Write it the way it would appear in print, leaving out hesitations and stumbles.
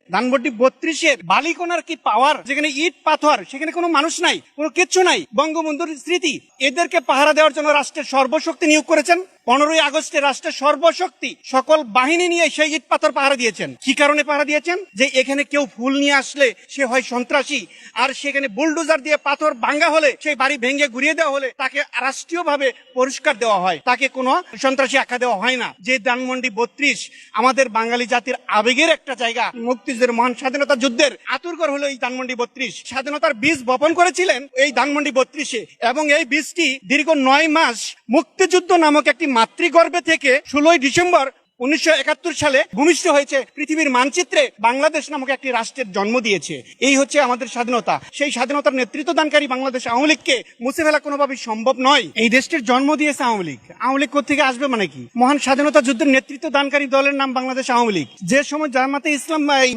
ধানমন্ডি 32-এর বালিকোনার কি পাওয়ার, যেখানে ইট পাথর, সেখানে কোনো মানুষ নাই, কোনো কিচ্ছু নাই, বঙ্গবন্ধুর স্মৃতি। এদেরকে পাহারা দেওয়ার জন্য রাষ্ট্রের সর্বশক্তি নিয়োগ করেছেন। 15ই আগস্টে রাষ্ট্রের সর্বশক্তি সকল বাহিনী নিয়ে সেই ইট পাথর পাহারা দিয়েছেন। কি কারণে পাহারা দিয়েছেন? যে এখানে কেউ ফুল নিয়ে আসলে সে হয় সন্ত্রাসী, আর সেখানে বুলডোজার দিয়ে পাথর ভাঙ্গা হলে, সেই বাড়ি ভেঙে ঘুরিয়ে দেওয়া হলে তাকে রাষ্ট্রীয়ভাবে পুরস্কার দেওয়া হয়, তাকে কোনো সন্ত্রাসী আখ্যা দেওয়া হয় না। যে ধানমন্ডি 32 আমাদের বাঙালি জাতির আবেগের একটা জায়গা, মুক্তিযুদ্ধের মহান স্বাধীনতা যুদ্ধের আতুরঘর হলো এই ধানমন্ডি 32। স্বাধীনতার বীজ বপন করেছিলেন এই ধানমন্ডি 32-এ, এবং এই বীজটি দীর্ঘ 9 মাস মুক্তিযুদ্ধ নামক একটি মাতৃগর্ভে থেকে 16ই ডিসেম্বর 1971 সালে ভূমিষ্ঠ হয়েছে, পৃথিবীর মানচিত্রে বাংলাদেশ নামক একটি রাষ্ট্রের জন্ম দিয়েছে। এই হচ্ছে আমাদের স্বাধীনতা। সেই স্বাধীনতার নেতৃত্ব দানকারী বাংলাদেশ আওয়ামী লীগকে মুছে ফেলা কোনোভাবেই সম্ভব নয়। এই দেশটির জন্ম দিয়েছে আওয়ামী লীগ। আওয়ামী লীগ কোথেকে আসবে মানে কি? মহান স্বাধীনতা যুদ্ধের নেতৃত্ব দানকারী দলের নাম বাংলাদেশ আওয়ামী লীগ। যে সময় জামাতে ইসলাম মহান